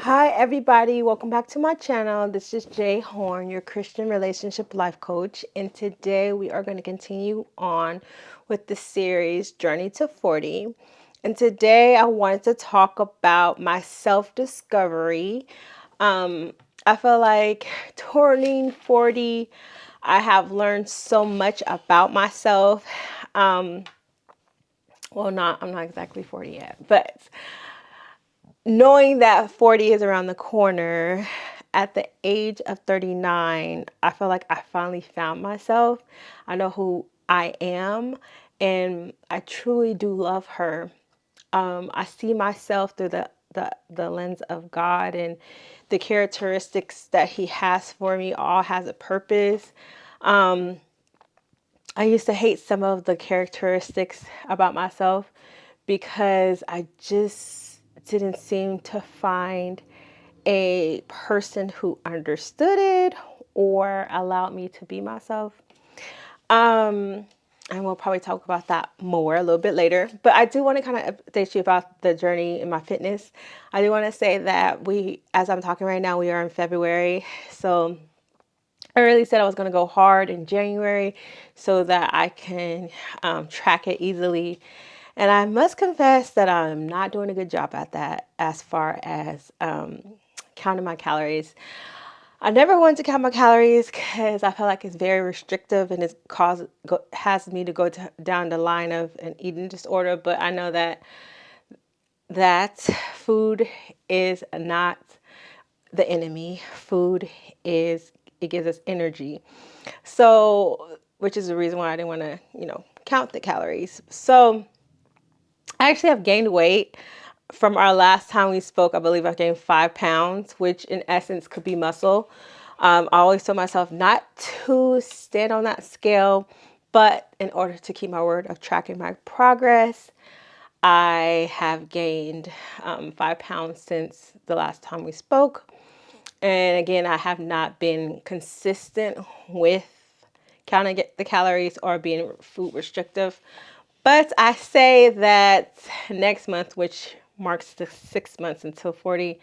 Hi, everybody. Welcome back to my channel. This is Jay Horn, your Christian relationship life coach. And today we are going to continue on with the series Journey to 40. And today I wanted to talk about my self discovery. I feel like turning 40, I have learned so much about myself. Um, I'm not exactly 40 yet, but knowing that 40 is around the corner, at the age of 39, I feel like I finally found myself. I know who I am, and I truly do love her. I see myself through the lens of God, and the characteristics that He has for me all has a purpose. I used to hate some of the characteristics about myself because I just didn't seem to find a person who understood it or allowed me to be myself. Um, and we'll probably talk about that more a little bit later. But I do want to kind of update you about the journey in my fitness. I do want to say that as I'm talking right now, we are in February. So I really said I was going to go hard in January so that I can track it easily. And I must confess that I'm not doing a good job at that as far as counting my calories. I never wanted to count my calories because I feel like it's very restrictive and has me to go down the line of an eating disorder. But I know that food is not the enemy. Food it gives us energy. So, which is the reason why I didn't want to, count the calories. So, I actually have gained weight from our last time we spoke. I believe I've gained 5 pounds, which in essence could be muscle. I always told myself not to stand on that scale, but in order to keep my word of tracking my progress, I have gained 5 pounds since the last time we spoke. And again, I have not been consistent with counting the calories or being food restrictive. But I say that next month, which marks the 6 months until 40,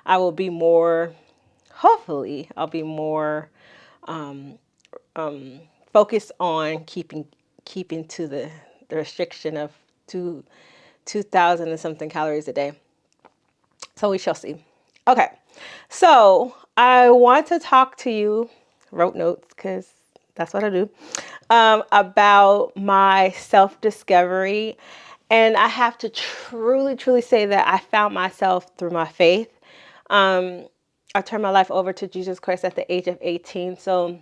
I will be more, hopefully, I'll be more focused on keeping to the restriction of 2,000 and something calories a day. So we shall see. Okay, so I want to talk to you, wrote notes because that's what I do, about my self discovery. And I have to truly, truly say that I found myself through my faith. I turned my life over to Jesus Christ at the age of 18. So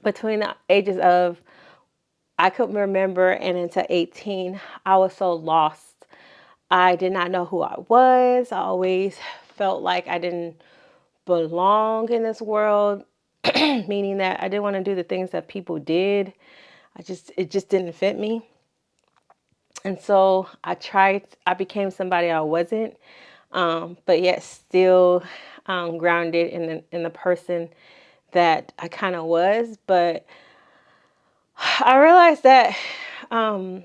between the ages of, I couldn't remember, and into 18, I was so lost. I did not know who I was. I always felt like I didn't belong in this world, meaning that I didn't want to do the things that people did. It just didn't fit me. And so I became somebody I wasn't, but yet still grounded in the person that I kind of was. But I realized um,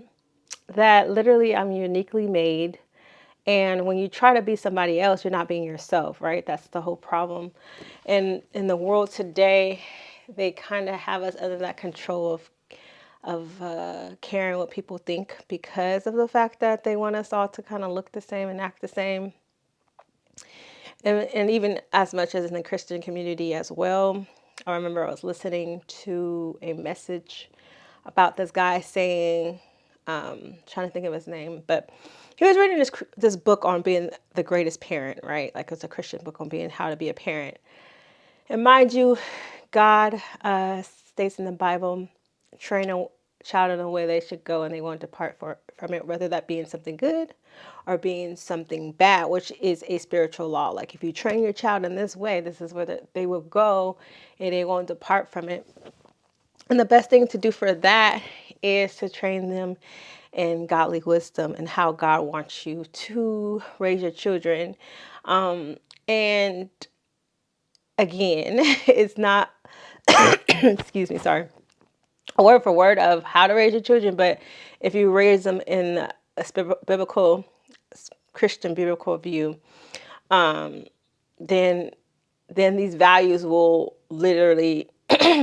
that literally I'm uniquely made. And when you try to be somebody else, you're not being yourself, right? That's the whole problem. And in the world today, they kind of have us under that control of caring what people think because of the fact that they want us all to kind of look the same and act the same. And even as much as in the Christian community as well. I remember I was listening to a message about this guy saying, trying to think of his name, but he was reading this book on being the greatest parent, right? Like it's a Christian book on being how to be a parent. And mind you, God states in the Bible, train a child in the way they should go and they won't depart from it, whether that being something good or being something bad, which is a spiritual law. Like if you train your child in this way, this is where they will go and they won't depart from it. And the best thing to do for that is to train them in godly wisdom and how God wants you to raise your children. And again, it's not, excuse me, sorry, a word for word of how to raise your children, but if you raise them in a biblical, Christian biblical view, then these values will literally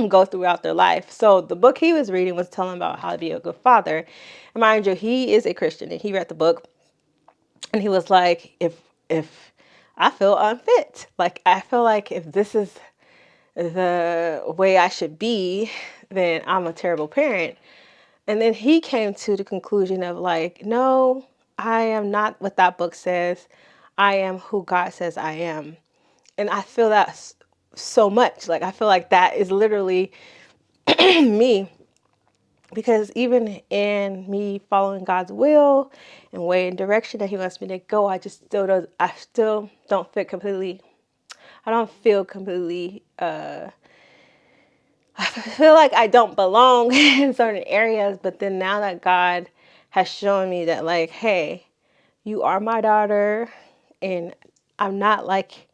go throughout their life. So the book he was reading was telling about how to be a good father. And mind you, he is a Christian and he read the book and he was like, if I feel unfit, like I feel like if this is the way I should be, then I'm a terrible parent. And then he came to the conclusion of like, no, I am not what that book says. I am who God says I am. And I feel that so much. Like, I feel like that is literally me. Because even in me following God's will and way and direction that He wants me to go, I still don't fit completely. I don't feel completely. I feel like I don't belong in certain areas. But then now that God has shown me that, like, hey, you are my daughter, and I'm not like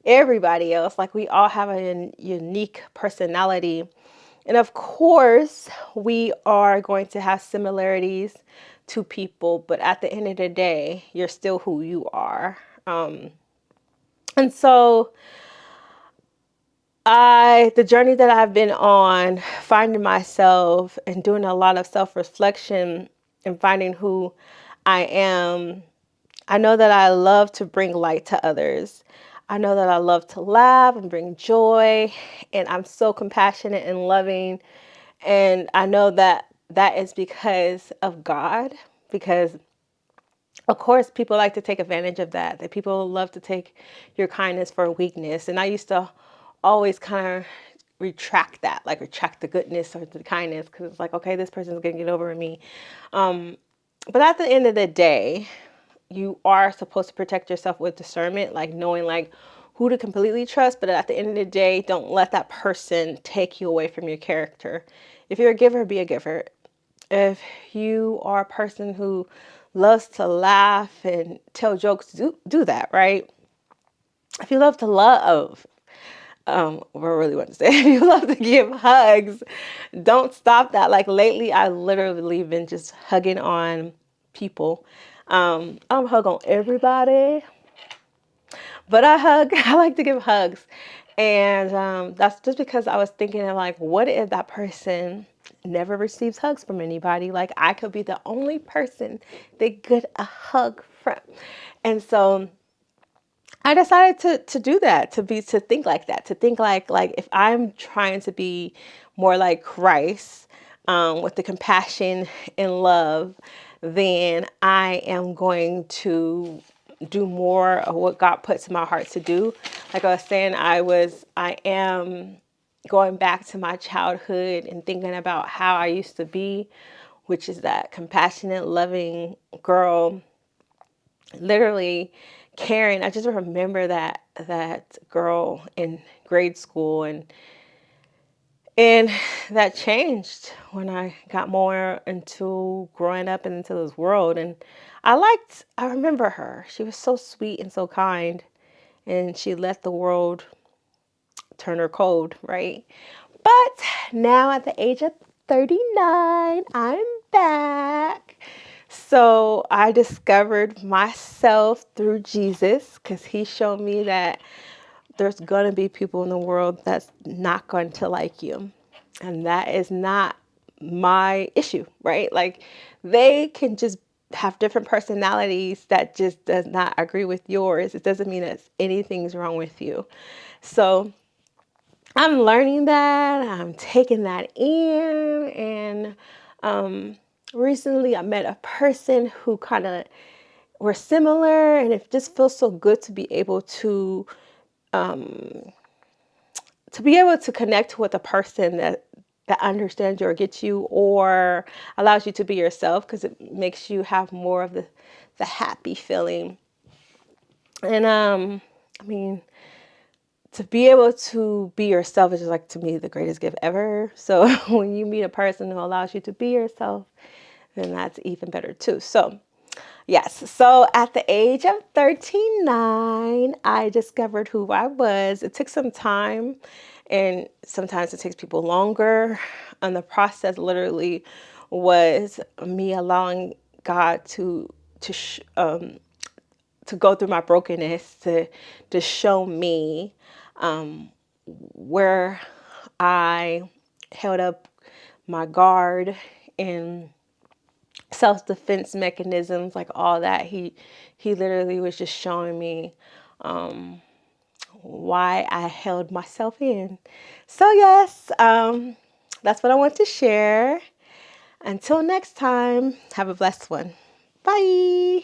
everybody else. Like, we all have a unique personality. And of course, we are going to have similarities to people, but at the end of the day, you're still who you are. And so, the journey that I've been on, finding myself and doing a lot of self reflection and finding who I am, I know that I love to bring light to others. I know that I love to laugh and bring joy, and I'm so compassionate and loving. And I know that that is because of God, because of course people like to take advantage of that people love to take your kindness for weakness. And I used to always kind of retract that, like retract the goodness or the kindness, because it's like, okay, this person's gonna get over me. But at the end of the day, you are supposed to protect yourself with discernment, like knowing like who to completely trust. But at the end of the day, don't let that person take you away from your character. If you're a giver, be a giver. If you are a person who loves to laugh and tell jokes, do that, right? If you love to love, what I really want to say, if you love to give hugs, don't stop that. Like lately, I literally been just hugging on people. I don't hug on everybody, but I like to give hugs. And that's just because I was thinking of like, what if that person never receives hugs from anybody? Like I could be the only person they get a hug from. And so I decided to do that, to think like that, to think like if I'm trying to be more like Christ, with the compassion and love, then I am going to do more of what God puts in my heart to do. Like I was saying, I am going back to my childhood and thinking about how I used to be, which is that compassionate, loving girl, literally caring. I just remember that girl in grade school, and that changed when I got more into growing up and into this world. And I remember her. She was so sweet and so kind, and she let the world turn her cold, right? But now at the age of 39, I'm back. So I discovered myself through Jesus, because he showed me that there's going to be people in the world that's not going to like you. And that is not my issue, right? Like they can just have different personalities that just does not agree with yours. It doesn't mean that anything's wrong with you. So I'm learning that. I'm taking that in. And recently I met a person who kind of were similar. And it just feels so good to be able to connect with a person that understands you or gets you or allows you to be yourself, because it makes you have more of the happy feeling. And I mean, to be able to be yourself is just like, to me, the greatest gift ever. So when you meet a person who allows you to be yourself, then that's even better too. So yes, so at the age of 39, I discovered who I was. It took some time, and sometimes it takes people longer. And the process literally was me allowing God to to go through my brokenness to show me where I held up my guard and self-defense mechanisms, like all that. He literally was just showing me why I held myself in. So yes, that's what I want to share. Until next time, have a blessed one. Bye.